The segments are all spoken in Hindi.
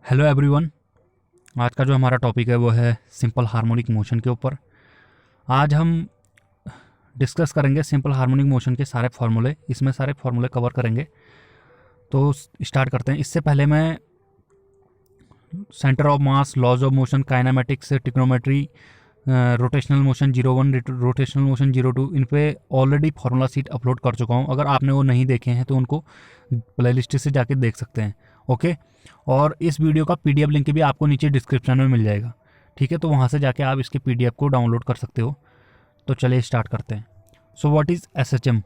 Hello everyone. आज का जो हमारा टॉपिक है वो है सिंपल हार्मोनिक मोशन के ऊपर। आज हम डिस्कस करेंगे सिंपल हार्मोनिक मोशन के सारे फार्मूले, इसमें सारे फार्मूले कवर करेंगे। तो स्टार्ट करते हैं। इससे पहले मैं centre of mass, laws of motion, kinematics, trigonometry, rotational motion 01, rotational motion 02, इन पे ऑलरेडी फार्मूला सीट अपलोड कर चुका हूँ। अगर आपने वो नहीं देखे हैं तो उनको प्लेलिस्ट से जाके देख सकते हैं। ओके, और इस वीडियो का पीडीएफ लिंक भी आपको नीचे डिस्क्रिप्शन में मिल जाएगा। ठीक है, तो वहाँ से जाके आप इसके पीडीएफ को डाउनलोड कर सकते हो। तो चलिए स्टार्ट करते हैं। So what is SHM?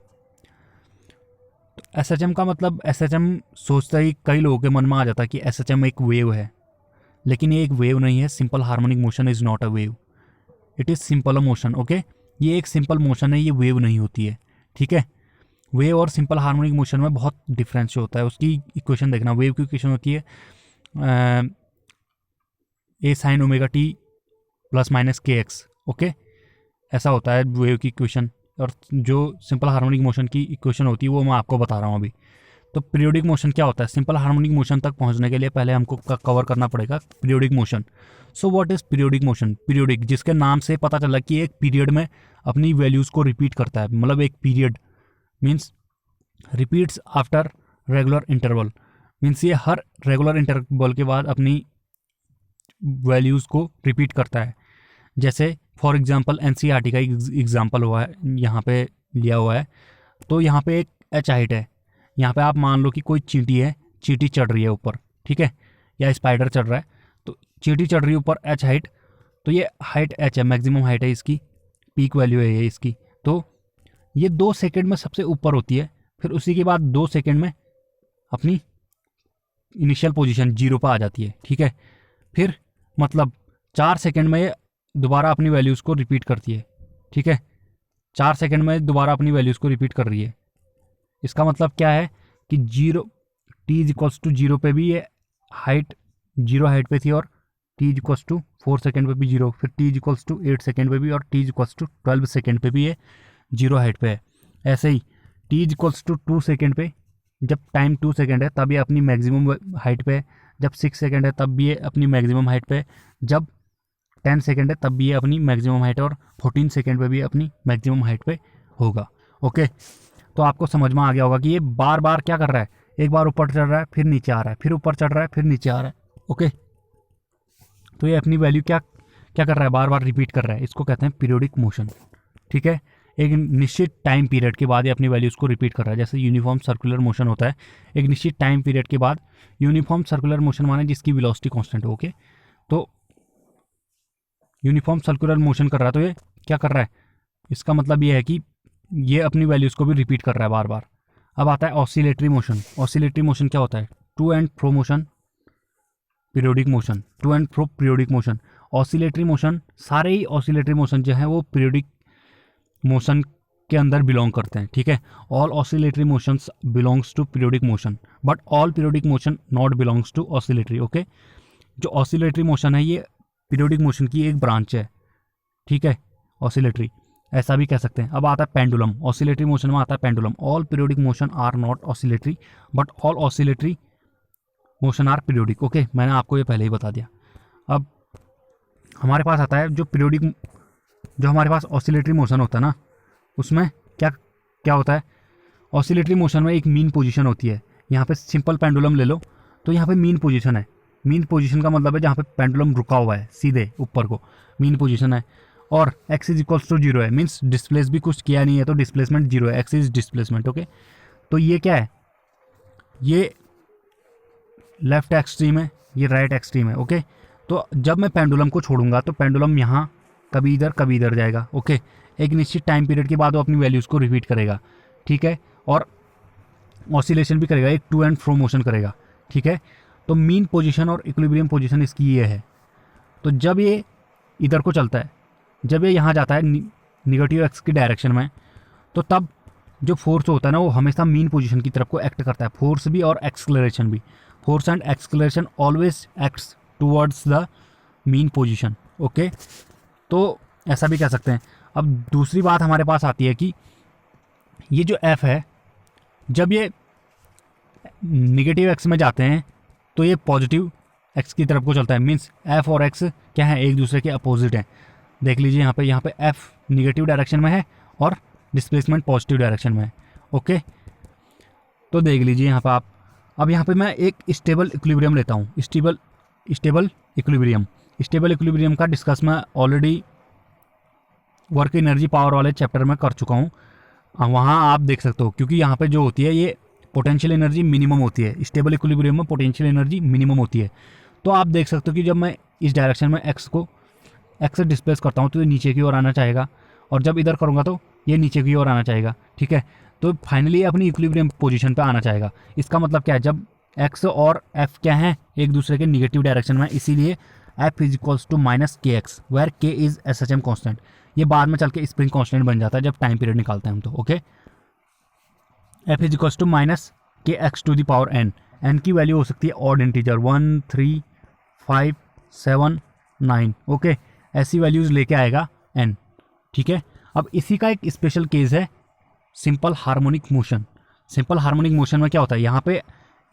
SHM का मतलब, एसएचएम सोचते ही कई लोगों के मन में आ जाता है कि एसएचएम एक वेव है, लेकिन ये एक वेव नहीं है। Simple harmonic motion is not a wave, it is simple a motion. Okay, ये एक सिंपल मोशन है, ये वेव नहीं होती है। ठीक है, वेव और सिंपल हार्मोनिक मोशन में बहुत डिफरेंस होता है। उसकी इक्वेशन देखना, वेव की इक्वेशन होती है A sine omega T plus minus के एक्स। ओके, ऐसा होता है वेव की इक्वेशन। और जो सिंपल हार्मोनिक मोशन की इक्वेशन होती है वो मैं आपको बता रहा हूँ अभी। तो पीरियोडिक मोशन क्या होता है? सिंपल हार्मोनिक मोशन तक पहुँचने के लिए पहले हमको कवर करना पड़ेगा periodic motion. So what is periodic motion? Periodic, जिसके नाम से पता चला कि एक पीरियड में अपनी वैल्यूज़ को रिपीट करता है। मतलब एक period means repeats after regular interval, means ये हर रेगुलर इंटरवल के बाद अपनी वैल्यूज़ को रिपीट करता है। जैसे फॉर एग्जांपल एनसीईआरटी का एग्जांपल हुआ है, यहाँ पे लिया हुआ है। तो यहाँ पे एक एच हाइट है। यहाँ पे आप मान लो कि कोई चींटी है, चींटी चढ़ रही है ऊपर, ठीक है, या स्पाइडर चढ़ रहा है। तो चींटी चढ़ रही है ऊपर, एच हाइट। तो ये हाइट एच है, मैक्सिमम हाइट है इसकी, पीक वैल्यू है ये इसकी। तो ये 2 सेकेंड में सबसे ऊपर होती है, फिर उसी के बाद 2 सेकेंड में अपनी इनिशियल पोजीशन 0 पर आ जाती है। ठीक है, फिर मतलब 4 सेकेंड में ये दोबारा अपनी वैल्यूज़ को रिपीट करती है। ठीक है, 4 सेकेंड में दोबारा अपनी वैल्यूज़ को रिपीट कर रही है। इसका मतलब क्या है कि 0 टी इज इक्वल्स टू 0 पे भी ये हाइट 0 हाइट पे थी, और T is equals to 4 second पे भी 0, फिर T is equals to 8 second पे भी, और T is equals to 12 second पे भी ये 0 हाइट पे है। ऐसे ही T is equals to 2 second पे, जब टाइम 2 सेकेंड है तब ये अपनी मैक्सिमम हाइट पे है। जब 6 सेकेंड है तब भी ये अपनी मैक्सिमम हाइट पे है। जब 10 सेकेंड है तब भी ये अपनी मैक्सिमम हाइट है, और 14 सेकेंड पे भी अपनी मैक्सिमम हाइट पे होगा। ओके, तो आपको समझ में आ गया होगा कि ये बार बार क्या कर रहा है, एक बार ऊपर चढ़ रहा है फिर नीचे आ रहा है, फिर ऊपर चढ़ रहा है फिर नीचे आ रहा है। ओके, तो ये अपनी वैल्यू क्या क्या कर रहा है, बार बार रिपीट कर रहा है। इसको कहते हैं पीरियोडिक मोशन। ठीक है, एक निश्चित टाइम पीरियड के बाद ये अपनी वैल्यूज़ को रिपीट कर रहा है। जैसे यूनिफॉर्म सर्कुलर मोशन होता है, एक निश्चित टाइम पीरियड के बाद यूनिफॉर्म सर्कुलर मोशन माने जिसकी वेलोसिटी कांस्टेंट हो। ओके, तो यूनिफॉर्म सर्कुलर मोशन कर रहा है, तो ये क्या कर रहा है, इसका मतलब ये है कि ये अपनी वैल्यूज़ को भी रिपीट कर रहा है बार बार। अब आता है ऑसिलेटरी मोशन। ऑसिलेटरी मोशन क्या होता है? To and fro motion, periodic motion. To and fro periodic motion. Oscillatory motion, सारे ही ऑसिलेटरी मोशन जो है वो पीरियोडिक मोशन के अंदर बिलोंग करते हैं। ठीक है, all oscillatory motions belongs to periodic motion, but all periodic motion not belongs to oscillatory. Okay, जो ऑसिलेटरी मोशन है ये पीरियोडिक मोशन की एक ब्रांच है। ठीक है, ऑसिलेटरी ऐसा भी कह सकते हैं। अब आता है पेंडुलम। ऑसिलेटरी मोशन में आता है pendulum. All periodic motion are not oscillatory, but all oscillatory motion are periodic. Okay, मैंने आपको ये पहले ही बता दिया। अब हमारे पास आता है जो पीरियोडिक, जो हमारे पास ऑसिलेटरी मोशन होता है ना, उसमें क्या क्या होता है? ऑसिलेटरी मोशन में एक मीन पोजीशन होती है। यहाँ पे सिंपल पेंडुलम ले लो, तो यहाँ पे मीन पोजीशन है। मीन पोजीशन का मतलब है जहाँ पे पेंडुलम रुका हुआ है सीधे ऊपर को, मीन पोजीशन है। और एक्स इज इक्वल्स टू 0 है, मीन्स डिस्प्लेस भी कुछ किया नहीं है, तो डिस्प्लेसमेंट 0 है। X is displacement. ओके, तो ये क्या है, ये लेफ्ट एक्सट्रीम है, ये राइट एक्सट्रीम है। ओके, तो जब मैं पेंडुलम को छोड़ूंगा तो पेंडुलम यहाँ कभी इधर जाएगा। ओके, एक निश्चित टाइम पीरियड के बाद वो अपनी वैल्यूज़ को रिपीट करेगा। ठीक है, और ऑसिलेशन भी करेगा, एक टू एंड फ्रो मोशन करेगा। ठीक है, तो मीन पोजीशन और इक्विलिब्रियम पोजीशन इसकी ये है। तो जब ये इधर को चलता है, जब ये यहाँ जाता है निगेटिव एक्स की डायरेक्शन में, तो तब जो फोर्स होता है ना वो हमेशा मीन पोजीशन की तरफ को एक्ट करता है। फोर्स भी और एक्सक्लेरेशन भी। Force and acceleration always acts towards the mean position. Okay, तो ऐसा भी कह सकते हैं। अब दूसरी बात हमारे पास आती है कि ये जो एफ है, जब ये निगेटिव एक्स में जाते हैं तो ये पॉजिटिव एक्स की तरफ को चलता है, मीन्स एफ और एक्स क्या है, एक दूसरे के अपोजिट हैं। देख लीजिए यहाँ पे एफ निगेटिव डायरेक्शन में है और डिस्प्लेसमेंट पॉजिटिव डायरेक्शन में है। ओके, तो देख लीजिए यहाँ पर आप, अब यहाँ पे मैं एक स्टेबल इक्विलिब्रियम लेता हूँ। स्टेबल इक्विलिब्रियम का डिस्कस मैं ऑलरेडी वर्क एनर्जी पावर वाले चैप्टर में कर चुका हूँ, वहाँ आप देख सकते हो, क्योंकि यहाँ पे जो होती है ये पोटेंशियल एनर्जी मिनिमम होती है। स्टेबल इक्विलिब्रियम में पोटेंशियल एनर्जी मिनिमम होती है। तो आप देख सकते हो कि जब मैं इस डायरेक्शन में एक्स से डिस्प्लेस करता हूँ तो ये नीचे की ओर आना चाहेगा, और जब इधर करूँगा तो ये नीचे की ओर आना चाहेगा। ठीक है, तो फाइनली अपनी इक्विलिब्रियम पोजीशन पे आना चाहेगा। इसका मतलब क्या है, जब एक्स और एफ क्या है, एक दूसरे के निगेटिव डायरेक्शन में, इसीलिए f is equals to minus के x, where k is SHM constant. ये बाद में चल के स्प्रिंग कॉन्स्टेंट बन जाता है जब टाइम पीरियड निकालते हैं हम तो। Okay, F is equals to minus के X to the power N. N की वैल्यू हो सकती है ऑड इंटीजर 1, 3, 5, 7, 9। ओके, ऐसी वैल्यूज लेके आएगा एन। ठीक है, अब इसी का एक स्पेशल केस है simple harmonic motion. Simple harmonic motion में क्या होता है, यहाँ पे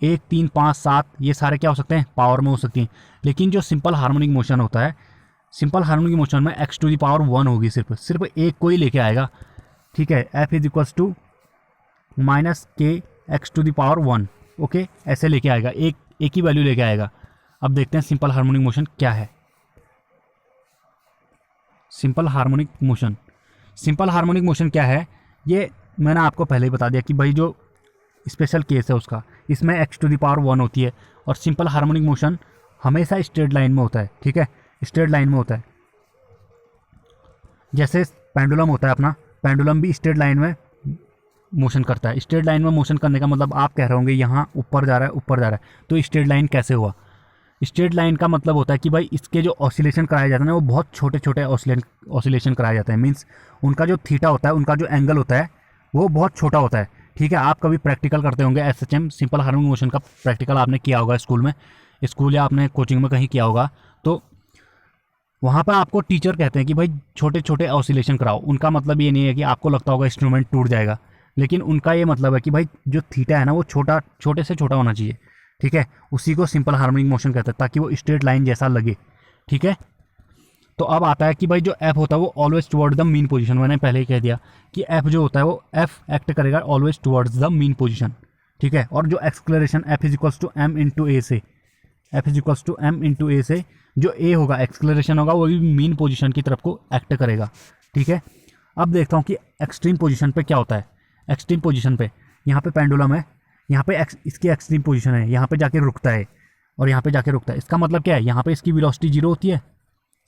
1, 3, 5, 7 ये सारे क्या हो सकते हैं, पावर में हो सकती हैं। लेकिन जो सिंपल हार्मोनिक मोशन होता है, सिंपल हार्मोनिक मोशन में एक्स टू द पावर 1 होगी, सिर्फ एक को ही लेके आएगा। ठीक है, F is equals to minus के X to the power 1। Okay, ऐसे लेके आएगा, एक ही वैल्यू लेके आएगा। अब देखते हैं सिंपल हार्मोनिक मोशन क्या है। सिंपल हार्मोनिक मोशन क्या है, ये मैंने आपको पहले ही बता दिया कि भाई जो स्पेशल केस है उसका, इसमें एक्स टू द पावर 1 होती है, और सिंपल हार्मोनिक मोशन हमेशा स्ट्रेट लाइन में होता है। ठीक है, स्ट्रेट लाइन में होता है। जैसे पेंडुलम होता है अपना, पेंडुलम भी स्ट्रेट लाइन में मोशन करता है। स्ट्रेट लाइन में मोशन करने का मतलब आप कह रहे होंगे यहाँ ऊपर जा रहा है, तो स्ट्रेट लाइन कैसे हुआ। स्ट्रेट लाइन का मतलब होता है कि भाई इसके जो ऑसिलेशन कराए जाते हैं वो बहुत छोटे छोटे ऑसिलेशन कराए जाते हैं। मीन्स उनका जो थीटा होता है, उनका जो एंगल होता है वो बहुत छोटा होता है। ठीक है, आप कभी प्रैक्टिकल करते होंगे एसएचएम सिंपल हार्मोनिक मोशन का प्रैक्टिकल आपने किया होगा स्कूल या आपने कोचिंग में कहीं किया होगा, तो वहाँ पर आपको टीचर कहते हैं कि भाई छोटे छोटे ऑसिलेशन कराओ। उनका मतलब ये नहीं है कि आपको लगता होगा इंस्ट्रूमेंट टूट जाएगा, लेकिन उनका ये मतलब है कि भाई जो थीटा है ना वो छोटे से छोटा होना चाहिए। ठीक है, उसी को सिंपल हार्मोनिक मोशन कहते हैं, ताकि वो स्ट्रेट लाइन जैसा लगे। ठीक है, तो अब आता है कि भाई जो एफ होता है वो always toward the mean position. मैंने पहले ही कह दिया कि एफ जो होता है वो एफ एक्ट करेगा always towards the mean position. ठीक है, और जो acceleration F is equals to M into A से, जो ए होगा एक्सक्लेरेशन होगा वो भी मीन पोजीशन की तरफ को एक्ट करेगा। ठीक है, अब देखता हूँ कि एक्सट्रीम पोजीशन पे क्या होता है। एक्सट्रीम पोजीशन पे यहाँ पे पेंडुलम है, यहाँ पे इसकी एक्सट्रीम पोजीशन है, यहाँ पे जाके रुकता है और यहाँ पे जाके रुकता है। इसका मतलब क्या है, यहाँ पे इसकी वेलोसिटी 0 होती है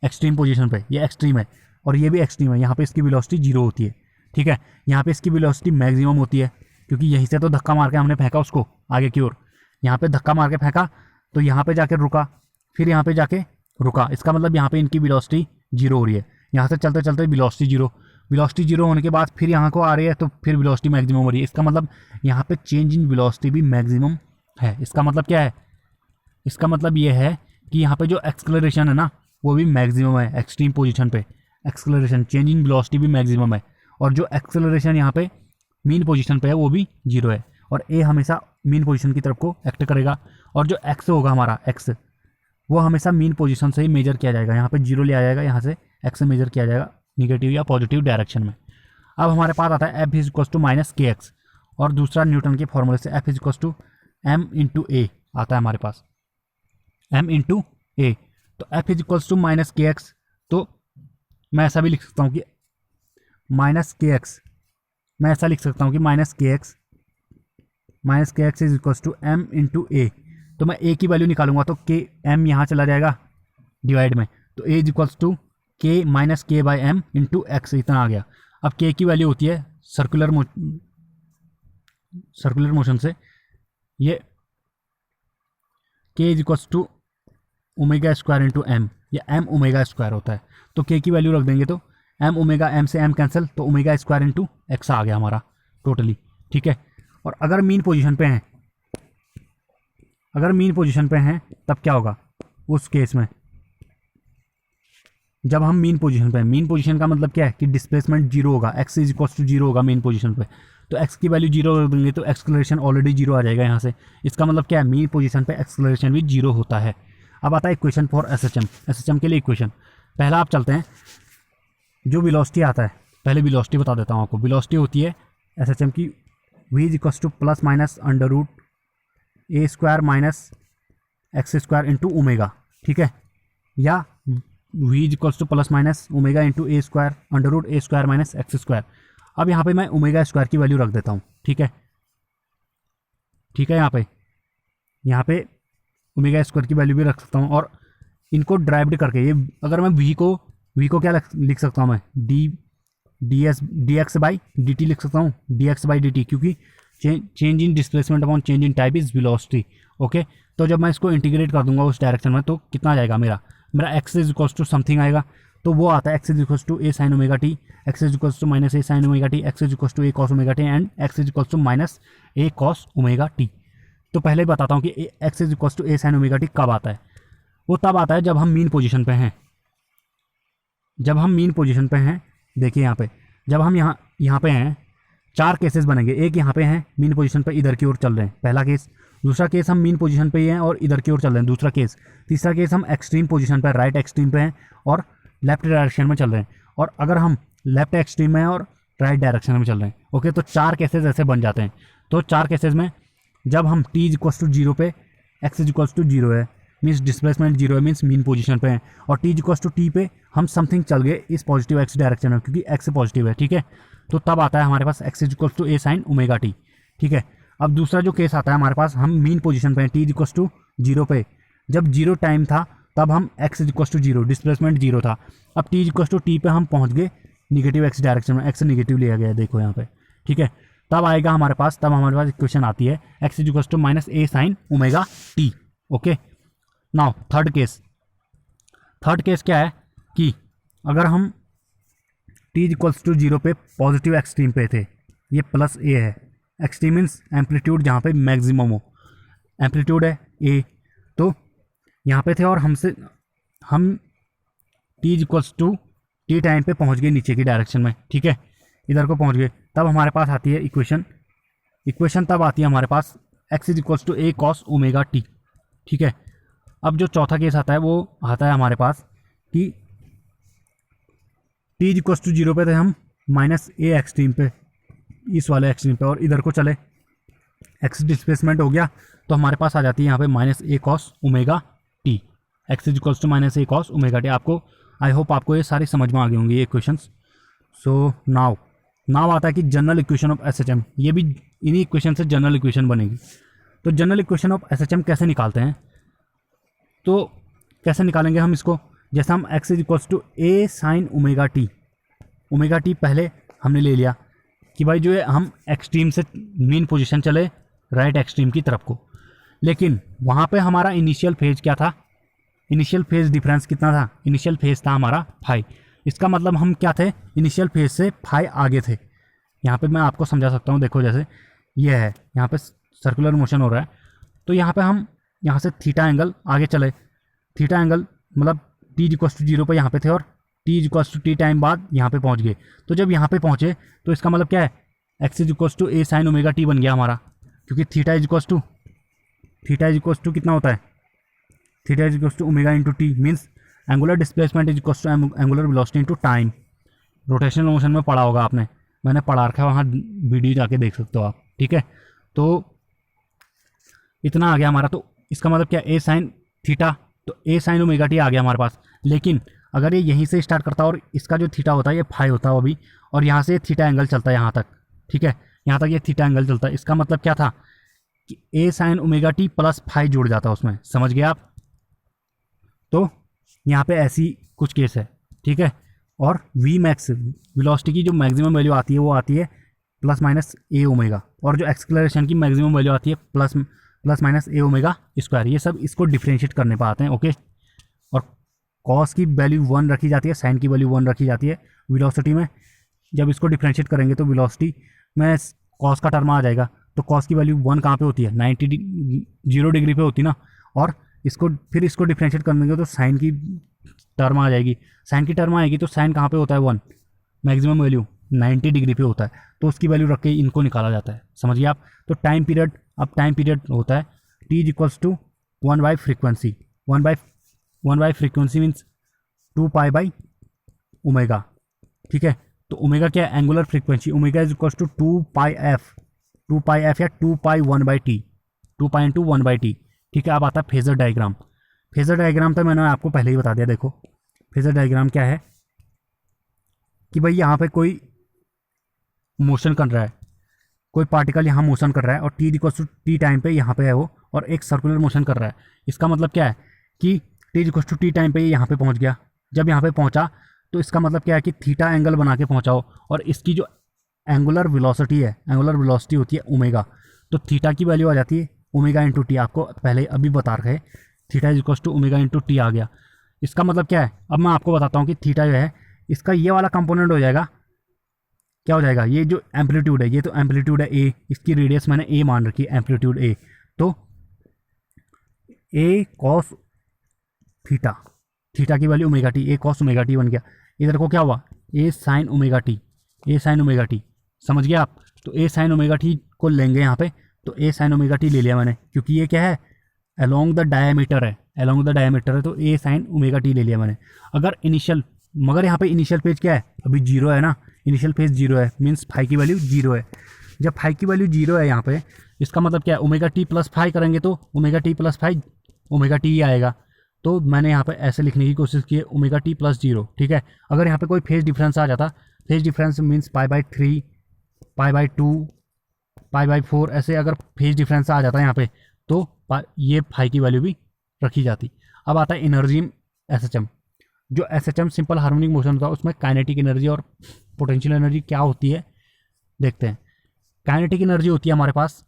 एक्सट्रीम पोजीशन पे, ये एक्सट्रीम है और ये भी एक्सट्रीम है, यहाँ पे इसकी वेलोसिटी 0 होती है। ठीक है, यहाँ पे इसकी वेलोसिटी मैक्सिमम होती है, क्योंकि यहीं से तो धक्का मार के हमने फेंका उसको आगे की ओर। यहाँ पे धक्का मार के फेंका तो यहाँ पे जाके रुका, फिर यहाँ पे जाके रुका। इसका मतलब यहाँ पे इनकी वेलोसिटी 0 हो रही है। यहाँ से चलते चलते वेलोसिटी 0 होने के बाद फिर यहाँ को आ रही है, तो फिर वेलोसिटी मैक्सिमम हो रही है। इसका मतलब यहाँ पे चेंज इन वेलोसिटी भी मैक्सिमम है। इसका मतलब क्या है, इसका मतलब ये है कि यहाँ पे जो एक्सक्लेरेशन है ना वो भी मैक्सिमम है। एक्सट्रीम पोजीशन पे एक्सक्लेरेशन चेंज इन वेलोसिटी भी मैक्सिमम है, और जो एक्सक्लेरेशन यहाँ पे मीन पोजीशन पे है वो भी 0 है, और ए हमेशा मीन पोजीशन की तरफ को एक्ट करेगा। और जो एक्स होगा हमारा एक्स, वो हमेशा मीन पोजीशन से ही मेजर किया जाएगा। यहाँ पे 0 ले आ जाएगा, यहाँ से एक्स से मेजर किया जाएगा निगेटिव या पॉजिटिव डायरेक्शन में। अब हमारे पास आता है F is equals to minus के एक्स, और दूसरा न्यूटन के फॉर्मूले से F is equals to M into A आता है हमारे पास, एम इंटू ए। तो F is equals to minus के एक्स, तो मैं ऐसा भी लिख सकता हूँ कि माइनस के एक्स, मैं ऐसा लिख सकता हूँ कि माइनस के X is equals to M into A. तो मैं ए की वैल्यू निकालूंगा तो के एम यहाँ चला जाएगा डिवाइड में, तो ए इज इक्वल्स टू के माइनस के बाई एम इंटू एक्स, इतना आ गया। अब के की वैल्यू होती है सर्कुलर मोशन से ये k is equals to omega square into m, या एम ओमेगा स्क्वायर होता है। तो के की वैल्यू रख देंगे तो एम ओमेगा, एम से एम कैंसिल, तो ओमेगा स्क्वायर इंटू एक्स आ गया हमारा टोटली। ठीक है, और अगर मीन पोजीशन पे हैं तब क्या होगा उस केस में, जब हम मीन पोजीशन का मतलब क्या है कि डिस्प्लेसमेंट 0 होगा, एक्स इज इक्वल्स टू 0 होगा मीन पोजीशन पे, तो एक्स की वैल्यू 0 रख देंगे तो एक्सक्लेरेशन ऑलरेडी 0 आ जाएगा यहाँ से। इसका मतलब क्या है, मीन पोजीशन पे एक्सक्लेरेशन भी 0 होता है। अब आता है इक्वेशन फॉर एसएचएम के लिए इक्वेशन। पहला आप चलते हैं, जो वेलोसिटी आता है, पहले वेलोसिटी बता देता हूँ आपको। वेलोसिटी होती है एसएचएम की v is equals to plus minus under root A square minus x square into omega, ठीक है, या v is equals to plus minus omega into a square under root A square minus x square. अब यहाँ पे मैं ओमेगा स्क्वायर की वैल्यू रख देता हूँ, ठीक है, यहाँ पे ओमेगा स्क्वायर की वैल्यू भी रख सकता हूँ। और इनको ड्राइव्ड करके ये अगर मैं v को क्या लिख सकता हूँ मैं, D X by D T लिख सकता हूँ, D X by D T, क्योंकि change in displacement upon change in type is velocity. Okay, तो जब मैं इसको इंटीग्रेट कर दूंगा उस डायरेक्शन में तो कितना आ जाएगा, मेरा x is equals to something आएगा, तो वो आता है x is equals to A sine omega T, x is equals to minus a sine omega T, x is equals to a cos omega t and x is equals to minus A cos omega t. तो पहले बताता हूँ कि x is equals to A sine omega t कब आता है। वो तब आता है जब हम मीन पोजीशन पे हैं। देखिए यहाँ पे जब हम यहाँ पे हैं, 4 केसेस बनेंगे। एक यहाँ पे हैं मीन पोजीशन पे इधर की ओर चल रहे हैं, पहला केस। दूसरा केस हम मीन पोजीशन पे ही हैं और इधर की ओर चल रहे हैं, दूसरा केस। तीसरा केस हम एक्सट्रीम पोजीशन पे, राइट एक्सट्रीम पे हैं और लेफ्ट डायरेक्शन में चल रहे हैं। और अगर हम लेफ्ट एक्सट्रीम में और राइट डायरेक्शन में चल रहे हैं, ओके, तो 4 केसेस ऐसे बन जाते हैं। तो 4 केसेस में जब हम t इज इक्वल्स टू 0 पे, x इज इक्वल्स टू 0 है, मीन्स डिस्प्लेसमेंट 0 है, मीन्स मीन पोजीशन पे है, और t is equals to t पे हम समथिंग चल गए इस पॉजिटिव x डायरेक्शन में, क्योंकि x पॉजिटिव है, ठीक है। तो तब आता है हमारे पास x is equals to a sine omega t, ठीक है। अब दूसरा जो केस आता है हमारे पास, हम मीन पोजीशन पे हैं, t इज इक्वल्स टू 0 पे, जब 0 टाइम था तब हम x is equals to 0, displacement 0 था। अब t is equals to t पे हम पहुँच गए निगेटिव x डायरेक्शन में, x निगेटिव लिया गया है, देखो यहाँ पे, ठीक है। तब हमारे पास इक्वेशन आती है x is equals to minus a sine omega t. Okay, now third case क्या है कि अगर हम t इज इक्वल्स टू 0 पे पॉजिटिव एक्सट्रीम पे थे, ये प्लस a है, एक्सट्रीम मीन्स एम्पलीट्यूड जहाँ पे मैक्सिमम हो, एम्पलीट्यूड है a, तो यहाँ पे थे और हम t is equals to t time पे पहुँच गए नीचे की डायरेक्शन में, ठीक है, इधर को पहुँच गए। तब हमारे पास आती है इक्वेशन तब आती है हमारे पास x is equals to a cos omega T, ठीक है। अब जो चौथा केस आता है वो आता है हमारे पास कि t इज इक्वल्स टू 0 पे थे हम, माइनस ए एक्सट्रीम पे, इस वाले एक्सट्रीम पे, और इधर को चले, x डिस्प्लेसमेंट हो गया, तो हमारे पास आ जाती है यहाँ पे minus A cos omega T, x is equals to minus A cos omega T. आपको आई होप आपको ये सारी समझ में आ गई होंगी ये इक्वेशंस। सो नाउ आता है कि जनरल इक्वेशन ऑफ एसएचएम, ये भी इन्हीं इक्वेशन से जनरल इक्वेशन बनेगी। तो जनरल इक्वेशन ऑफ एसएचएम कैसे निकालते हैं, तो कैसे निकालेंगे हम इसको, जैसे हम x is equals to A sine omega T पहले हमने ले लिया कि भाई जो है हम एक्सट्रीम से मेन पोजीशन चले राइट एक्सट्रीम की तरफ को, लेकिन वहाँ पे हमारा इनिशियल फेज क्या था, इनिशियल फेज डिफरेंस कितना था, इनिशियल फेज था हमारा फाई। इसका मतलब हम क्या थे, इनिशियल फेज से फाई आगे थे। यहाँ पे मैं आपको समझा सकता हूँ, देखो जैसे ये है, यहाँ पे सर्कुलर मोशन हो रहा है, तो यहाँ पे हम यहाँ से थीटा एंगल आगे चले, थीटा एंगल मतलब t इज इक्वल्स टू 0 पर यहाँ पे थे और t is equals to t time बाद यहाँ पे पहुँच गए। तो जब यहाँ पे पहुँचे तो इसका मतलब क्या है, x is equals to A sine omega T बन गया हमारा, क्योंकि थीटा इज इक्वल्स टू कितना होता है, theta is equals to omega into T, means angular displacement is equals to angular velocity into time. Rotational motion में पढ़ा होगा आपने, मैंने पढ़ा रखा है, वहाँ वीडियो जाके देख सकते हो आप, ठीक है। तो इतना आ गया हमारा, तो इसका मतलब क्या, ए साइन थीटा, तो ए साइन ओमेगा टी आ गया हमारे पास। लेकिन अगर ये यहीं से स्टार्ट करता और इसका जो थीटा होता है ये फाई होता है अभी, और यहाँ से थीटा एंगल चलता है यहाँ तक, ठीक है, यहाँ तक ये थीटा एंगल चलता है, इसका मतलब क्या था कि A sine omega T plus phi जुड़ जाता है उसमें, समझ गए आप। तो यहाँ पे ऐसी कुछ केस है, ठीक है। और वी मैक्स वेलोसिटी की जो मैक्सिमम वैल्यू आती है वो आती है प्लस माइनस ए ओमेगा, और जो एक्सक्लेरेशन की मैक्सिमम वैल्यू आती है plus minus A omega square. ये सब इसको डिफ्रेंशिएट करने पर आते हैं, ओके। और कॉस की वैल्यू 1 रखी जाती है, साइन की वैल्यू 1 रखी जाती है वेलोसिटी में। जब इसको डिफ्रेंशिएट करेंगे तो वेलोसिटी में कॉस का टर्म आ जाएगा, तो कॉस की वैल्यू 1 कहाँ पे होती है, 0 डिग्री पे होती है ना। और इसको डिफ्रेंशिएट करेंगे तो साइन की टर्म आ जाएगी, साइन की टर्म आएगी तो साइन कहाँ पे होता है 1, मैक्सिमम वैल्यू 90 डिग्री पे होता है, तो उसकी वैल्यू रख के इनको निकाला जाता है, समझिए आप। तो टाइम पीरियड, अब टाइम पीरियड होता है t is equals to 1 by frequency, 1 by 1 by frequency means 2 pi by omega, ठीक है। तो ओमेगा क्या है, angular frequency, omega is equal to 2 pi F या 2 pi 1 by T, 2 pi into 1 by T, ठीक है। अब आता है फेजर डायग्राम। फेजर डायग्राम तो मैंने आपको पहले ही बता दिया। देखो फेजर डायग्राम क्या है कि भाई यहाँ पे कोई मोशन कर रहा है, कोई पार्टिकल यहाँ मोशन कर रहा है और T equal to T time पे यहाँ पे है वो, और एक सर्कुलर मोशन कर रहा है। इसका मतलब क्या है कि T equal to T time पे यहाँ पे पहुँच गया। जब यहाँ पे पहुँचा तो इसका मतलब क्या है कि थीटा एंगल बना के पहुँचाओ, और इसकी जो एंगुलर वेलोसिटी है, एंगुलर वेलोसिटी होती है ओमेगा, तो थीटा की वैल्यू आ जाती है ओमेगा इंटू टी। आपको पहले अभी बता रखे theta is equal to omega into T आ गया। इसका मतलब क्या है, अब मैं आपको बताता हूँ कि थीटा जो है इसका ये वाला कंपोनेंट हो जाएगा, क्या हो जाएगा, ये जो एम्पलीट्यूड है, ये तो एम्पलीट्यूड है ए, इसकी रेडियस मैंने ए मान रखी है, एम्पलीट्यूड ए, तो ए कॉस थीटा, थीटा की वैल्यू ओमेगा टी, ए कॉस ओमेगा टी बन गया। इधर को क्या हुआ, ए साइन ओमेगा टी, ए साइन ओमेगा टी, समझ गए आप। तो ए साइन ओमेगा टी को लेंगे यहाँ पे, तो ए साइन ओमेगा टी ले लिया मैंने, क्योंकि ये क्या है, अलोंग द डायमीटर है, अलोंग द डायमीटर है, तो ए साइन ओमेगा टी ले लिया मैंने। अगर इनिशियल, मगर यहाँ पे इनिशियल पेज क्या है, अभी जीरो है ना, इनिशियल पेज जीरो है, मीन्स फाई की वैल्यू जीरो है। जब फाई की वैल्यू जीरो है यहाँ पे, इसका मतलब क्या है, ओमेगा टी प्लस फाई करेंगे तो omega T plus phi omega T ही आएगा। तो मैंने यहाँ पे ऐसे लिखने की कोशिश की है, ओमेगा टी प्लस जीरो, ठीक है। अगर यहाँ पे कोई फेज डिफरेंस आ जाता, phase difference means pi by 3, pi by 2, pi by 4, ऐसे अगर फेज डिफरेंस आ जाता है यहाँ पे, तो ये फाई की वैल्यू भी रखी जाती। अब आता है एनर्जी एस एच एम। जो S H M simple harmonic motion होता है, उसमें काइनेटिक एनर्जी और पोटेंशियल एनर्जी क्या होती है देखते हैं। काइनेटिक एनर्जी होती है हमारे पास,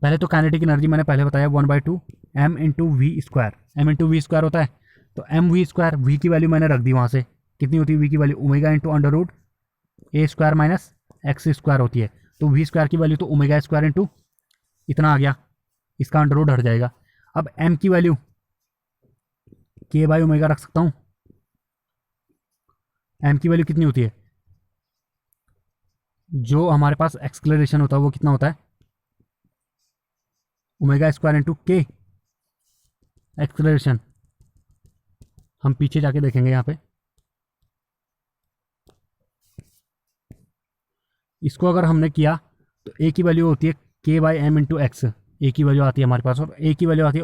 पहले तो काइनेटिक एनर्जी मैंने पहले बताया 1/2 M into V square, M into V square होता है, तो एम वी स्क्वायर, वी की वैल्यू मैंने रख दी वहाँ से, कितनी होती है वी की value, omega into under root ए स्क्वायर माइनस एक्स स्क्वायर होती है। तो वी स्क्वायर की वैल्यू तो ओमेगा स्क्वायर इंटू इतना आ गया, इसका अंडर रूट हट जाएगा। अब एम की वैल्यू के बाई ओमेगा रख सकता हूँ, एम की वैल्यू कितनी होती है, जो हमारे पास एक्सक्लेरेशन होता है वो कितना होता है, ओमेगा स्क्वायर इंटू के एक्सक्लेरेशन। हम पीछे जाके देखेंगे यहाँ पे, इसको अगर हमने किया तो ए की वैल्यू होती है के बाई एम इंटू एक्स, ए की वैल्यू आती है हमारे पास, और ए की वैल्यू आती है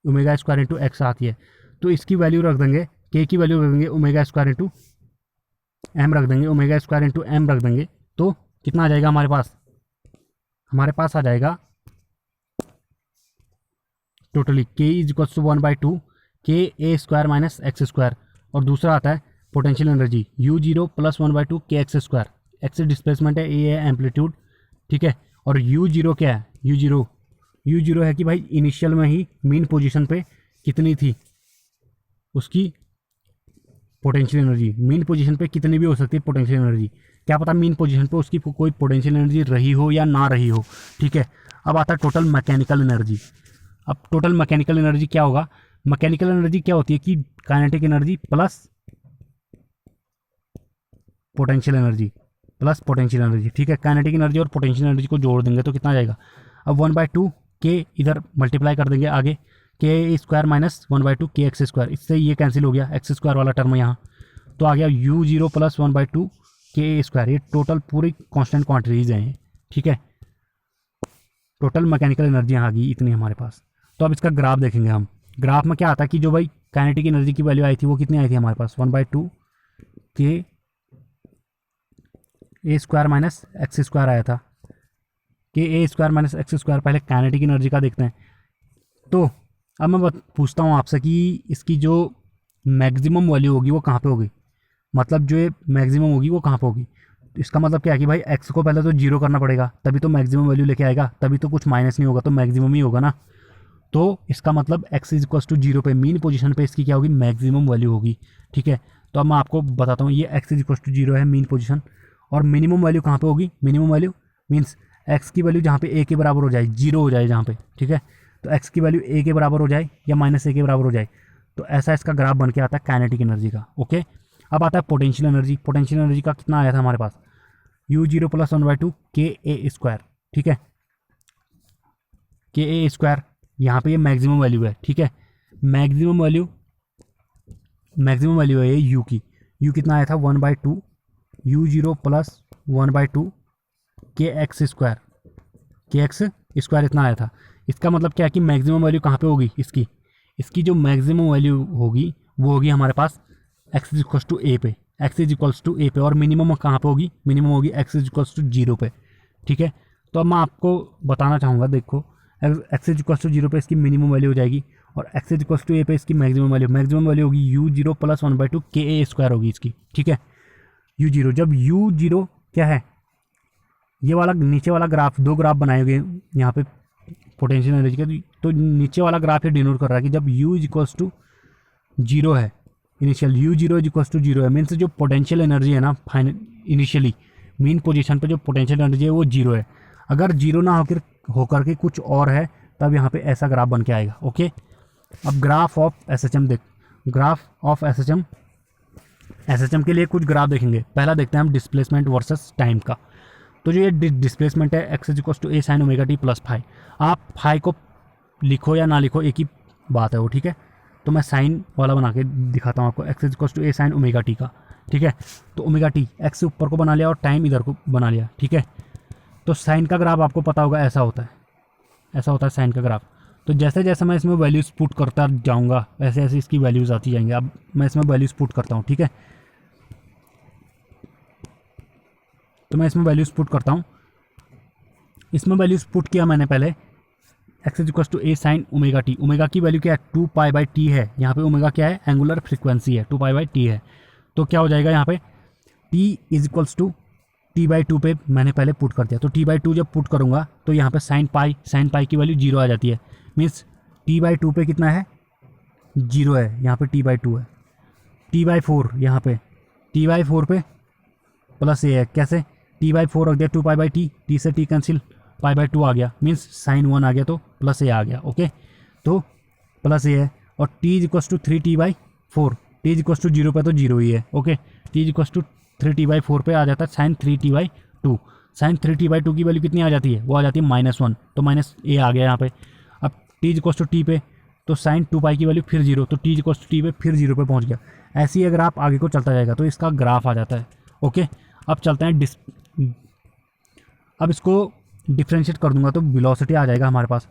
ओमेगा स्क्वायर इंटू एक्स आती है। तो इसकी वैल्यू रख देंगे, के की वैल्यू रख देंगे ओमेगा स्क्वायर इंटू एम रख देंगे, ओमेगा स्क्वायर इंटू एम रख देंगे, तो कितना आ जाएगा हमारे पास, हमारे पास आ जाएगा टोटली के इज इक्वल टू 1/2 के ए स्क्वायर माइनस एक्स स्क्वायर। और दूसरा आता है पोटेंशियल एनर्जी U0 प्लस 1/2 के एक्स स्क्वायर, एक्स डिस्प्लेसमेंट है, ए है एम्पलीट्यूड, ठीक है। और U0 क्या है, U0 है कि भाई इनिशियल में ही मीन पोजीशन पे कितनी थी उसकी पोटेंशियल एनर्जी, मीन पोजीशन पे कितनी भी हो सकती है पोटेंशियल एनर्जी, क्या पता मीन पोजीशन पे उसकी कोई पोटेंशियल एनर्जी रही हो या ना रही हो, ठीक है। अब आता है टोटल मैकेनिकल एनर्जी। अब टोटल मैकेनिकल एनर्जी क्या होगा, मैकेनिकल एनर्जी क्या होती है कि kinetic energy plus potential energy, ठीक है। काइनेटिक एनर्जी और पोटेंशियल एनर्जी को जोड़ देंगे तो कितना आ जाएगा, अब 1/2 के इधर मल्टीप्लाई कर देंगे आगे, के स्क्वायर माइनस 1/2 के एक्स स्क्वायर, इससे ये कैंसिल हो गया, एक्स स्क्वायर वाला टर्म यहाँ, तो आ गया U0 प्लस 1/2 के स्क्वायर। ये टोटल पूरी कांस्टेंट क्वांटिटीज हैं, ठीक है। टोटल मैकेनिकल एनर्जी आ गई इतनी हमारे पास। तो अब इसका ग्राफ देखेंगे हम, ग्राफ में क्या आता है कि जो भाई काइनेटिक एनर्जी की वैल्यू आई थी वो कितनी आई थी हमारे पास, 1/2 के ए स्क्वायर माइनस एक्स स्क्वायर आया था, के ए स्क्वायर माइनस एक्स स्क्वायर। पहले काइनेटिक एनर्जी का देखते हैं। तो अब मैं पूछता हूँ आपसे कि इसकी जो मैक्सिमम वैल्यू होगी वो कहाँ पे होगी, मतलब जो ये मैक्सिमम होगी वो कहाँ पे होगी। इसका मतलब क्या है कि भाई एक्स को पहले तो जीरो करना पड़ेगा, तभी तो मैक्सिमम वैल्यू लेके आएगा, तभी तो कुछ माइनस नहीं होगा, तो मैक्सिमम ही होगा ना। तो इसका मतलब X is equal to zero पे, मीन पोजीशन पे इसकी क्या होगी, मैक्सिमम वैल्यू होगी, ठीक है। तो अब मैं आपको बताता हूँ, ये X is equal to zero है मीन पोजीशन, और मिनिमम वैल्यू कहाँ पे होगी, मिनिमम वैल्यू मीन्स एक्स की वैल्यू जहाँ पे ए के बराबर हो जाए, जीरो हो जाए जहाँ पे, ठीक है। तो एक्स की वैल्यू ए के बराबर हो जाए या माइनस ए के बराबर हो जाए, तो ऐसा इसका ग्राफ बन के आता है काइनेटिक एनर्जी का, ओके। अब आता है पोटेंशियल एनर्जी। पोटेंशियल एनर्जी का कितना आया था हमारे पास, U0 प्लस 1/2 के ए स्क्वायर, ठीक है, के ए स्क्वायर, यहाँ पे ये मैक्सिमम वैल्यू है, ठीक है। मैक्सिमम वैल्यू मैक्सिमम वैल्यू है ये यू की। यू कितना आया था 1/2 u0 प्लस 1/2 के एक्स स्क्वायर, के एक्स स्क्वायर इतना आया था। इसका मतलब क्या है कि मैक्सिमम वैल्यू कहाँ पे होगी इसकी, इसकी जो मैक्सिमम वैल्यू होगी वो होगी हमारे पास एक्स इज इक्वल्स टू ए पे, एक्स इज इक्वल्स टू ए पे, और मिनिमम कहाँ पे होगी, मिनिमम होगी एक्स इज इक्वल्स टू 0 पे। ठीक है, तो अब मैं आपको बताना चाहूँगा, देखो एक्स इज इक्वल्स टू 0 पे इसकी मिनिमम वैल्यू हो जाएगी और एक्स इज इक्वल्स टू ए पे इसकी मैक्सिमम वैल्यू होगी u0 प्लस 1/2 के ए स्क्वायर होगी इसकी। ठीक है, u0, जब u0 क्या है, ये वाला नीचे वाला ग्राफ, दो ग्राफ बनाए गए यहाँ पे पोटेंशियल एनर्जी के, तो नीचे वाला ग्राफ ये डिनोट कर रहा है कि जब u इज इक्वल्स टू 0 है, initial u0 is equals to 0 है, मीन्स जो पोटेंशियल एनर्जी है ना फाइनल इनिशियली मीन पोजीशन पे जो पोटेंशियल एनर्जी है वो 0 है। अगर 0 ना होकर के कुछ और है तब यहाँ पे ऐसा ग्राफ बन के आएगा। ओके, अब ग्राफ ऑफ एसएचएम देख, ग्राफ ऑफ एसएचएम के लिए कुछ ग्राफ देखेंगे। पहला देखते हैं हम डिस्प्लेसमेंट वर्सेस टाइम का। तो जो ये डिस्प्लेसमेंट है x is equals to A sine omega T plus phi, आप फाई को लिखो या ना लिखो एक ही बात है वो। ठीक है, तो मैं साइन वाला बना के दिखाता हूँ आपको, X is equals to A sine omega T का। ठीक है, तो ओमेगा टी एक्स से ऊपर को बना लिया और टाइम इधर को बना लिया। ठीक है, तो साइन का ग्राफ आपको पता होगा ऐसा होता है, ऐसा होता है साइन का ग्राफ। तो जैसे जैसे मैं इसमें वैल्यूज़ पुट करता जाऊँगा वैसे ऐसे इसकी वैल्यूज़ आती जाएंगी। अब मैं इसमें वैल्यूज़ पुट करता हूँ। ठीक है, तो मैं इसमें वैल्यूज़ पुट करता हूँ। इसमें वैल्यूज़ पुट किया मैंने पहले, X is equals to A sine omega T, omega की वैल्यू क्या है 2π/t है, यहाँ पे ओमेगा क्या है एंगुलर फ्रीक्वेंसी है 2π/t है। तो क्या हो जाएगा यहाँ पे t is equals to t/2 पे मैंने पहले पुट कर दिया, तो t/2 जब पुट करूँगा तो यहाँ पे साइन पाई की वैल्यू 0 आ जाती है, मीन्स t/2 पे कितना है 0 है, यहाँ पे t/2 है। t/4 यहाँ पे t/4 पे प्लस ए है, कैसे t/4 रख दिया 2π/t, t से t कैंसिल, π/2 आ गया, मीन्स साइन 1 आ गया तो प्लस ए आ गया। ओके, तो प्लस ए है और t is equals to 3t/4, t is equals to 0 पे तो 0 ही है। Okay, t is equals to 3t/4 पे आ जाता है साइन 3t/2, साइन 3t/2 की वैल्यू कितनी आ जाती है, वो आ जाती है -1, तो माइनस ए आ गया यहाँ पे। अब t is equals to t पे तो साइन 2π की वैल्यू फिर 0, तो t is equals to t पे फिर 0 पे पहुँच गया। ऐसे ही अगर आप आगे को चलता जाएगा तो इसका ग्राफ आ जाता है। ओके, अब चलते हैं अब इसको डिफ्रेंशिएट कर दूंगा तो वेलोसिटी आ जाएगा हमारे पास।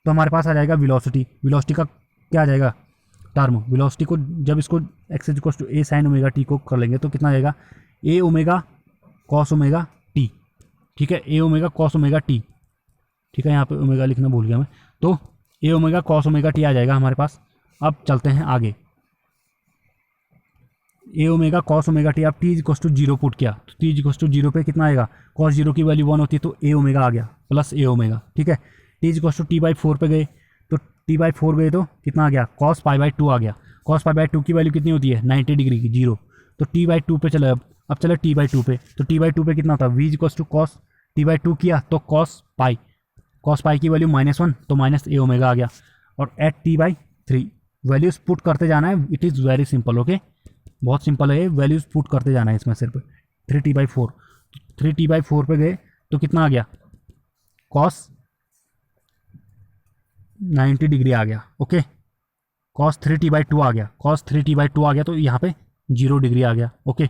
तो हमारे पास आ जाएगा वेलोसिटी का क्या आ जाएगा टर्म, वेलोसिटी को जब इसको X is equals to A sine omega T को कर लेंगे तो कितना आ जाएगा A omega cos omega T. ठीक है, A omega cos omega T. ठीक है, यहाँ पे ओमेगा लिखना भूल गया मैं, तो A omega cos omega T आ जाएगा हमारे पास। अब चलते हैं आगे, A omega cos omega T, आप T is equals to 0 put किया तो टी इज इक्वल्स टू 0 पे कितना आएगा, कॉस 0 की वैल्यू 1 होती है तो ए ओमेगा आ गया प्लस ए ओमेगा। ठीक है, T is equals to t/4 पे गए तो t/4 गए तो कितना आ गया cos π/2 आ गया, cos π/2 की वैल्यू कितनी होती है 90 डिग्री की 0, तो t/2 पे चले। अब चले t/2 पे, तो t/2 पे कितना होता है v is equals to cos t/2 किया तो cos π की वैल्यू -1 तो माइनस ए ओमेगा आ गया, और एट t/3 वैल्यूज पुट करते जाना है। It is very simple. Okay, बहुत सिंपल है, वैल्यूज पुट करते जाना है इसमें सिर्फ 3t/4, 3t/4 पे गए तो कितना आ गया cos 90 डिग्री आ गया। ओके, cos 3t/2 आ गया, cos 3t/2 आ गया तो यहाँ पे 0 डिग्री आ गया। ओके,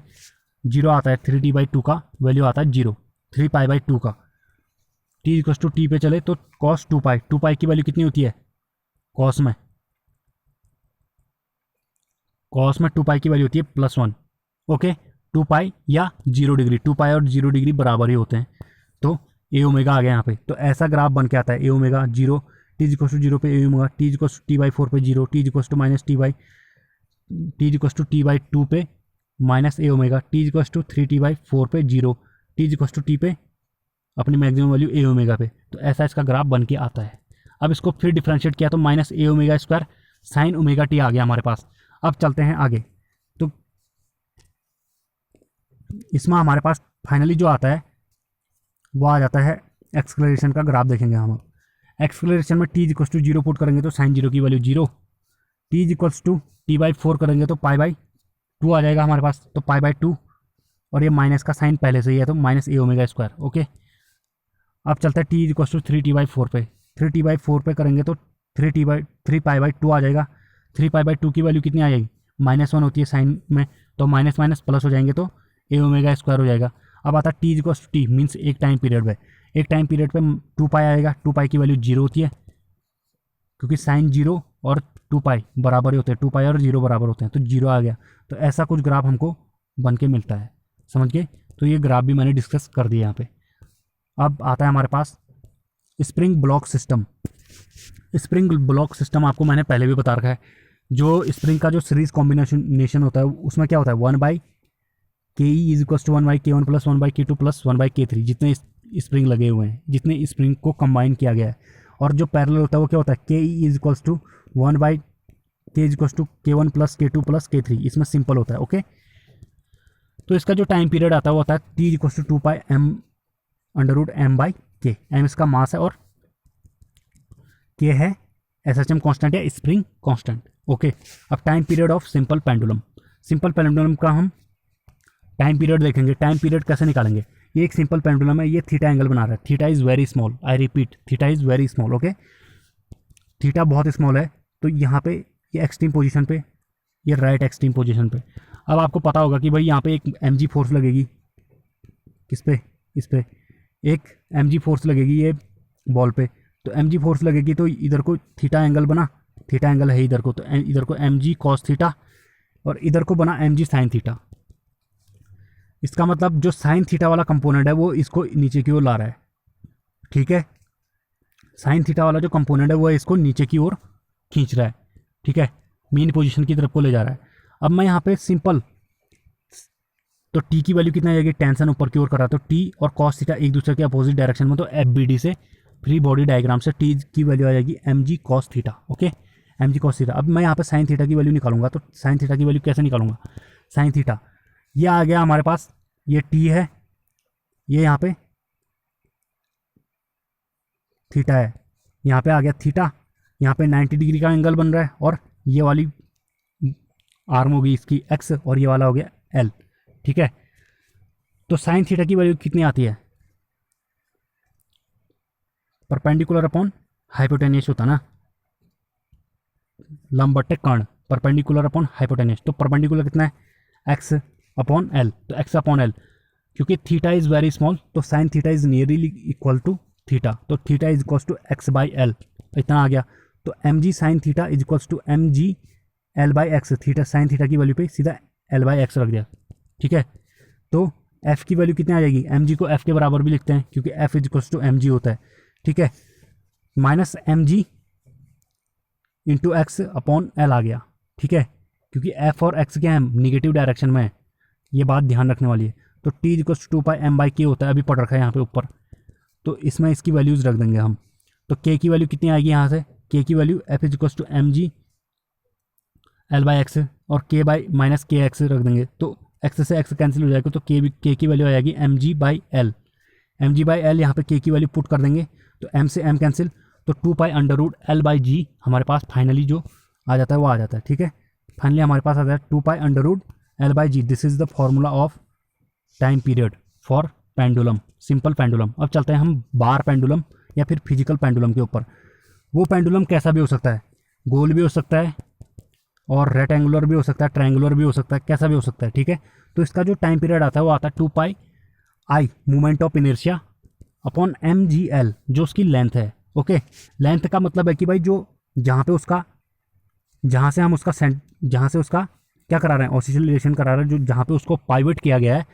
0 आता है 3t/2 का वैल्यू आता है 0, 3π/2 का। t इक्वल्स टू टी पे चले तो cos 2π की वैल्यू कितनी होती है cos में 2π की वैल्यू होती है +1। ओके, 2π या 0 डिग्री, 2π और 0 डिग्री बराबर ही होते हैं, तो ए ओमेगा आ गया यहाँ पे। तो ऐसा ग्राफ बन के आता है A omega 0, T equals to 0 पे A omega, T equals to t/4 पे 0, टी इक्वल्स टू -t/2 पे minus A omega, T equals to 3t/4 पे 0, टी इक्वल्स टू टी पे अपनी मैक्सिमम वैल्यू ए ओमेगा पे। तो ऐसा इसका ग्राफ बन के आता है। अब इसको फिर डिफ्रेंशिएट किया तो minus A omega square sine omega T आ गया हमारे पास। अब चलते हैं आगे, तो इसमें हमारे पास फाइनली जो आता है वो आ जाता है एक्सक्लेरेशन का ग्राफ देखेंगे हम। एक्सक्लेरेशन में टी इक्वल्स टू 0 पुट करेंगे तो साइन 0 की value 0, T equals to t/4 करेंगे तो π/2 आ जाएगा हमारे पास, तो π/2, और ये माइनस का साइन पहले से ही है तो minus A omega square. Okay, अब चलता है टी इक्वल्स टू 3t/4 पे, 3t/4 पे करेंगे तो 3π/2 आ जाएगा, 3π/2 की वैल्यू कितनी आ जाएगी, -1 होती है साइन में, तो माइनस माइनस प्लस हो जाएंगे तो ए ओमेगा स्क्वायर हो जाएगा। अब आता है T equal to T, means एक टाइम पीरियड पे, एक टाइम पीरियड पे 2π आएगा, 2π की वैल्यू 0 होती है क्योंकि साइन 0 और 2π बराबर ही होते हैं, 2π और 0 बराबर होते हैं, तो 0 आ गया। तो ऐसा कुछ ग्राफ हमको बन के मिलता है, समझ गए। तो ये ग्राफ भी मैंने डिस्कस कर दिया यहाँ पे। अब आता है हमारे पास spring block system. Spring block system आपको मैंने पहले भी बता रखा है। जो स्प्रिंग का जो सीरीज कॉम्बिनेशन होता है उसमें क्या होता है, 1/ke is equal to 1/k1 plus 1/k2 plus 1/k3, जितने स्प्रिंग लगे हुए हैं, जितने स्प्रिंग को कंबाइन किया गया है। और जो पैरेलल होता है वो क्या होता है, ke is equal to 1/k is equal to k1 plus k2 plus k3, इसमें सिंपल होता है। ओके, तो इसका जो टाइम पीरियड आता है वो होता है t is equal to 2π m/m/k। m इसका मास है और k है SHM कांस्टेंट या स्प्रिंग कांस्टेंट। ओके, अब time period of simple pendulum. Simple pendulum का हम टाइम पीरियड देखेंगे। टाइम पीरियड कैसे निकालेंगे, ये एक सिंपल पेंडुलम है, ये थीटा एंगल बना रहा है, theta is very small, I repeat theta is very small. Okay, theta बहुत स्मॉल है, तो यहाँ पे ये एक्सट्रीम पोजीशन पे, ये राइट एक्सट्रीम पोजीशन पे। अब आपको पता होगा कि भाई यहाँ पे एक mg फोर्स लगेगी, किस पे, इस पे एक mg फोर्स लगेगी ये बॉल पे, तो mg फोर्स लगेगी तो इधर को थीटा एंगल बना, थीटा एंगल है इधर को, तो इधर को mg cos थीटा और इधर को बना mg sin थीटा। इसका मतलब जो साइन थीटा वाला कंपोनेंट है वो इसको नीचे की ओर ला रहा है, ठीक है। साइन थीटा वाला जो कंपोनेंट है वो इसको नीचे की ओर खींच रहा है, ठीक है, मेन पोजीशन की तरफ को ले जा रहा है। अब मैं यहाँ पे सिंपल, तो टी की वैल्यू कितना आ जाएगी, टेंशन ऊपर की ओर कर रहा है, तो टी और कॉस थीटा एक दूसरे के अपोजिट डायरेक्शन में, तो FBD से फ्री बॉडी डायग्राम से टी की वैल्यू आ जाएगी mg cos theta. Okay, mg cos theta. अब मैं यहाँ पे साइन थीटा की वैल्यू निकालूंगा, तो साइन थीटा की वैल्यू कैसे निकालूंगा, साइन थीटा ये आ गया हमारे पास, ये टी है, ये यहाँ पे थीटा है, यहाँ पे आ गया थीटा, यहाँ पे 90 डिग्री का एंगल बन रहा है, और ये वाली आर्म होगी इसकी एक्स और ये वाला हो गया एल, ठीक है। तो साइन थीटा की वैल्यू कितनी आती है, परपेंडिकुलर अपॉन हाइपोटेन्यूस होता ना, लंब बट्टे कर्ण, परपेंडिकुलर अपॉन हाइपोटेन्यूस, तो परपेंडिकुलर कितना है, एक्स अपॉन एल, तो एक्स अपॉन एल, क्योंकि थीटा इज वेरी स्मॉल तो sine theta is nearly equal to theta, तो theta is equal to x/l, तो इतना आ गया। तो mg sine theta is equal to mg l/x, theta sine theta की वैल्यू पे सीधा l/x रख दिया, ठीक है। तो f की वैल्यू कितनी आ जाएगी, mg को f के बराबर भी लिखते हैं क्योंकि f is equal to mg होता है, ठीक है, minus mg into x upon l आ गया, ठीक है, क्योंकि f और x क्या है, निगेटिव डायरेक्शन में है, ये बात ध्यान रखने वाली है। तो t is equal to 2π m/k होता है, अभी पढ़ रखा है यहाँ पे ऊपर, तो इसमें इसकी वैल्यूज रख देंगे हम। तो k की वैल्यू कितनी आएगी यहाँ से, k की value f is equal to mg l/x और k/-kx रख देंगे, तो x से x कैंसिल हो जाएगा, तो k की वैल्यू आ जाएगी mg/l, mg/l यहाँ पे k की वैल्यू पुट कर देंगे, तो m से m कैंसिल, तो 2π√l/g हमारे पास फाइनली जो आ जाता है वो आ जाता है, ठीक है। फाइनली हमारे पास आ जाता है 2π√l/g, this is the formula of time period for pendulum, simple pendulum. अब चलते हैं हम बार पेंडुलम या फिर फिजिकल पेंडुलम के ऊपर। वो पेंडुलम कैसा भी हो सकता है, गोल भी हो सकता है और रेक्टेंगुलर भी हो सकता है, ट्रायंगुलर भी हो सकता है, कैसा भी हो सकता है, ठीक है। तो इसका जो टाइम पीरियड आता है वो आता है 2πi moment of inertia upon mgl, जो उसकी लेंथ है। ओके, लेंथ का मतलब है कि भाई जो जहाँ पे उसका, जहाँ से उसका क्या करा रहे हैं, ऑसिलेशन करा रहे हैं, जो जहाँ पे उसको पाइवट किया गया है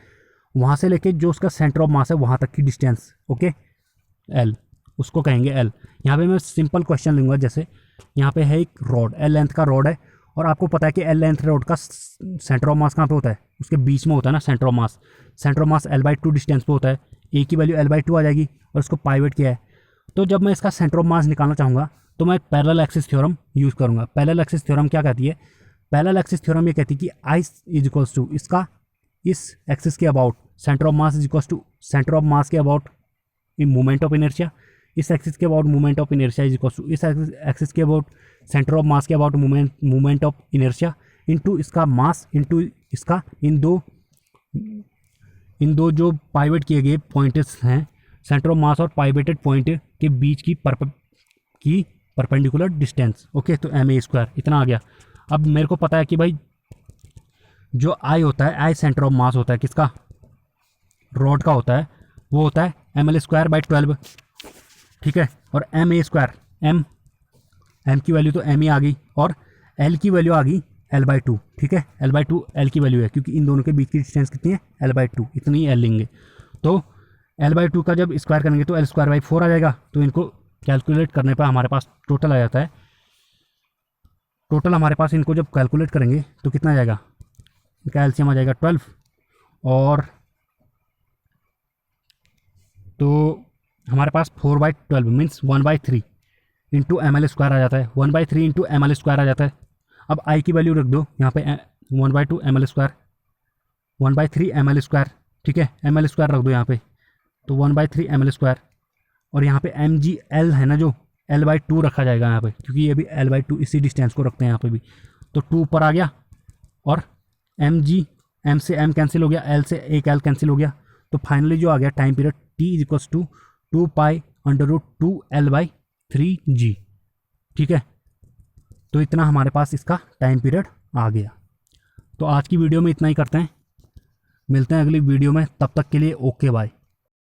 वहाँ से लेके जो उसका सेंटर ऑफ मास है वहाँ तक की डिस्टेंस, ओके, एल, उसको कहेंगे एल। यहाँ पे मैं सिंपल क्वेश्चन लूँगा, जैसे यहाँ पे है एक रॉड, एल लेंथ का रॉड है, और आपको पता है कि एल लेंथ रॉड का सेंटर ऑफ मास कहाँ पे होता है, उसके बीच में होता है ना centre of mass. Centre of mass l/2 distance पे होता है, ए की वैल्यू l/2 आ जाएगी और उसको पाइवट किया है। तो जब मैं इसका सेंटर ऑफ मास निकालना चाहूँगा तो मैं पैरेलल एक्सिस थ्योरम यूज़ करूँगा। पैरेलल एक्सिस थ्योरम क्या कहती है, पैरेलल एक्सिस थ्योरम ये कहती है कि आई इज इक्वल्स टू इसका, इस एक्सिस के about centre of mass is equals to centre of mass के about in movement of inertia, इस एक्सिस के about movement of inertia is equals to इस एक्सिस के अबाउट सेंटर ऑफ मास के about movement of inertia into इसका मास इनटू इसका, इन दो जो पाइवट किए गए पॉइंट्स हैं, सेंटर ऑफ मास और पाइवेटेड पॉइंट के बीच की परपेंडिकुलर डिस्टेंस। ओके, तो ma² इतना आ गया। अब मेरे को पता है कि भाई जो आई होता है, आई सेंटर ऑफ मास होता है किसका, रॉड का होता है, वो होता है ml²/12, ठीक है। और ma², एम की वैल्यू तो एम ही आ गई, और एल की वैल्यू आ गई l/2, ठीक है। l/2 एल की वैल्यू है, क्योंकि इन दोनों के बीच की डिस्टेंस कितनी है, l/2, इतनी एल लेंगे। तो l/2 का जब स्क्वायर करेंगे तो l²/4 आ जाएगा। तो इनको कैलकुलेट करने पर हमारे पास टोटल आ जाता है, टोटल हमारे पास इनको जब कैलकुलेट करेंगे तो कितना आ जाएगा, इनका एलसीएम आ जाएगा 12, और तो हमारे पास 4/12 मीन्स 1/3 इंटू ml² आ जाता है, 1/3 इंटू ml² आ जाता है। अब आई की वैल्यू रख दो यहाँ पे 1/2 ml², 1/3 ml², ठीक है, ml² रख दो यहाँ पे, तो 1/3 ml², और यहाँ पे mgl है ना, जो l/2 रखा जाएगा यहाँ पे, क्योंकि ये भी l/2 इसी डिस्टेंस को रखते हैं यहाँ पे भी। तो 2 ऊपर आ गया, और m से m कैंसिल हो गया, l से एक l कैंसिल हो गया। तो फाइनली जो आ गया टाइम पीरियड t = 2π√2l/3g, ठीक है। तो इतना हमारे पास इसका टाइम पीरियड आ गया। तो आज की वीडियो में इतना ही करते हैं, मिलते हैं अगली वीडियो में, तब तक के लिए ओके बाय।